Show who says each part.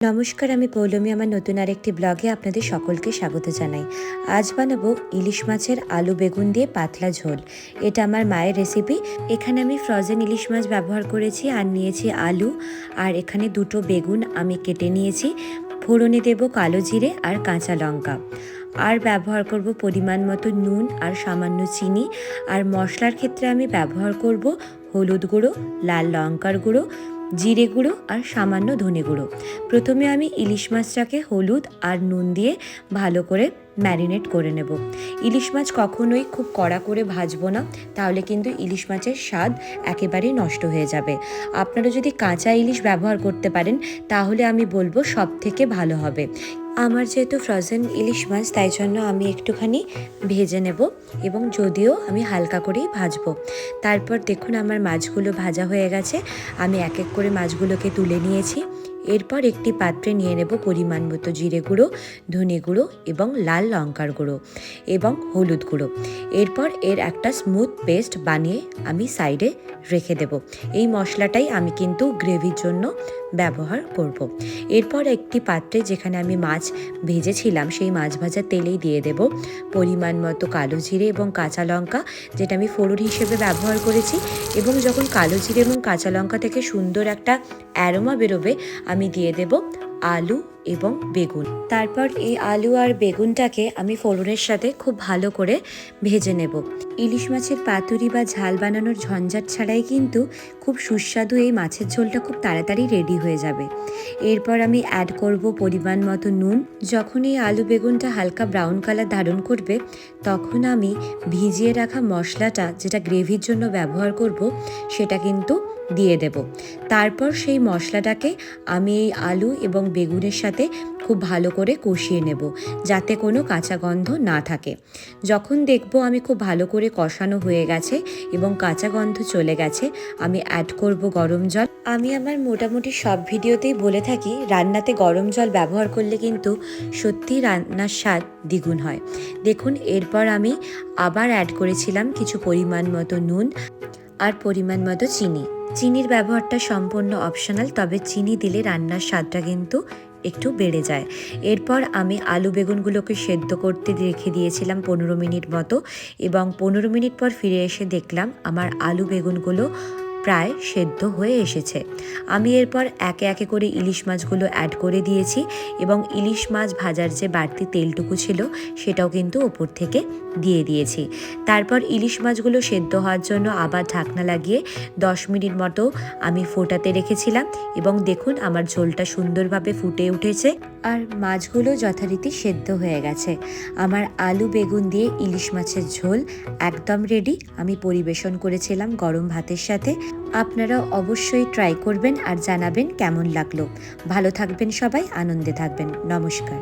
Speaker 1: নমস্কার, আমি পৌলমী। আমার নতুন আরেকটি ব্লগে আপনাদের সকলকে স্বাগত জানাই। আজ বানাবো ইলিশ মাছের আলু বেগুন দিয়ে পাতলা ঝোল। এটা আমার মায়ের রেসিপি। এখানে আমি ফ্রোজেন ইলিশ মাছ ব্যবহার করেছি আর নিয়েছি আলু, আর এখানে দুটো বেগুন আমি কেটে নিয়েছি। ফোড়নে দেব কালো জিরে আর কাঁচা লঙ্কা, আর ব্যবহার করব পরিমাণ মতো নুন আর সামান্য চিনি। আর মশলার ক্ষেত্রে আমি ব্যবহার করব হলুদ গুঁড়ো, লাল লঙ্কার গুঁড়ো, জিরে গুঁড়ো আর সামান্য ধনে গুঁড়ো। প্রথমে আমি ইলিশ মাছটাকে হলুদ আর নুন দিয়ে ভালো করে ম্যারিনেট করে নেব। ইলিশ মাছ কখনোই খুব কড়া করে ভাজবো না, তাহলে কিন্তু ইলিশ মাছের স্বাদ একেবারেই নষ্ট হয়ে যাবে। আপনারা যদি কাঁচা ইলিশ ব্যবহার করতে পারেন তাহলে আমি বলবো সব থেকে ভালো হবে। আমার যেহেতু ফ্রোজেন ইলিশ মাছ, তাই জন্য আমি একটুখানি ভেজে নেব, এবং যদিও আমি হালকা করেই ভাজবো। তারপর দেখুন আমার মাছগুলো ভাজা হয়ে গেছে। আমি এক এক করে মাছগুলোকে তুলে নিয়েছি। এরপর একটি পাত্রে নিয়ে নেব পরিমাণ মতো জিরে গুঁড়ো, ধনে গুঁড়ো এবং লাল লঙ্কার গুঁড়ো এবং হলুদ গুঁড়ো। এরপর এর একটা স্মুথ পেস্ট বানিয়ে আমি সাইডে রেখে দেব। এই মশলাটাই আমি কিন্তু গ্রেভির জন্য ব্যবহার করব। এরপর একটি পাত্রে যেখানে আমি মাছ ভেজেছিলাম সেই মাছ ভাজা তেলেই দিয়ে দেব পরিমাণ মতো কালো জিরে এবং কাঁচা লঙ্কা, যেটা আমি ফোড়ন হিসেবে ব্যবহার করেছি। এবং যখন কালো জিরে এবং কাঁচা লঙ্কা থেকে সুন্দর একটা অ্যারোমা বেরোবে, আমি দিয়ে দেব আলু এবং বেগুন। তারপর এই আলু আর বেগুনটাকে আমি ফোড়নের সাথে খুব ভালো করে ভেজে নেব। ইলিশ মাছের পাতুরি বা ঝাল বানানোর ঝঞ্ঝাট ছাড়াই কিন্তু খুব সুস্বাদু এই মাছের ঝোলটা খুব তাড়াতাড়ি রেডি হয়ে যাবে। এরপর আমি অ্যাড করব পরিমাণ মতো নুন। যখন এই আলু বেগুনটা হালকা ব্রাউন কালার ধারণ করবে, তখন আমি ভিজিয়ে রাখা মশলাটা, যেটা গ্রেভির জন্য ব্যবহার করব, সেটা কিন্তু দিয়ে দেব। তারপর সেই মশলাটাকে আমি এই আলু এবং বেগুনের সাথে খুব ভালো করে কষিয়ে নেব, যাতে কোনো কাঁচা গন্ধ না থাকে। যখন দেখব আমি খুব ভালো করে কষানো হয়ে গেছে এবং কাঁচা গন্ধ চলে গেছে, আমি অ্যাড করব গরম জল। আমি আমার মোটামুটি সব ভিডিওতেই বলে থাকি, রান্নাতে গরম জল ব্যবহার করলে কিন্তু সত্যি রান্নার স্বাদ দ্বিগুণ হয়। দেখুন, এরপর আমি আবার অ্যাড করেছিলাম কিছু পরিমাণ মতো নুন আর পরিমাণ মতো চিনি। চিনির ব্যবহারটা সম্পূর্ণ অপশনাল, তবে চিনি দিলে রান্নার স্বাদটা কিন্তু একটু বেড়ে যায়। এরপর আমি আলু বেগুনগুলোকে সেদ্ধ করতে রেখে দিয়েছিলাম 15 মিনিট মতো, এবং 15 মিনিট পর ফিরে এসে দেখলাম আমার আলু বেগুনগুলো প্রায় সেদ্ধ হয়ে এসেছে। আমি এরপর একে একে করে ইলিশ মাছগুলো অ্যাড করে দিয়েছি, এবং ইলিশ মাছ ভাজার যে বাড়তি তেলটুকু ছিল সেটাও কিন্তু ওপর থেকে দিয়ে দিয়েছি। তারপর ইলিশ মাছগুলো সেদ্ধ হওয়ার জন্য আবার ঢাকনা লাগিয়ে 10 মিনিট মতো আমি ফোটাতে রেখেছিলাম, এবং দেখুন আমার ঝোলটা সুন্দরভাবে ফুটে উঠেছে আর মাছগুলো যথারীতি সেদ্ধ হয়ে গেছে। আমার আলু বেগুন দিয়ে ইলিশ মাছের ঝোল একদম রেডি। আমি পরিবেশন করেছিলাম গরম ভাতের সাথে। আপনারা অবশ্যই ট্রাই করবেন আর জানাবেন কেমন লাগলো। ভালো থাকবেন সবাই, আনন্দে থাকবেন। নমস্কার।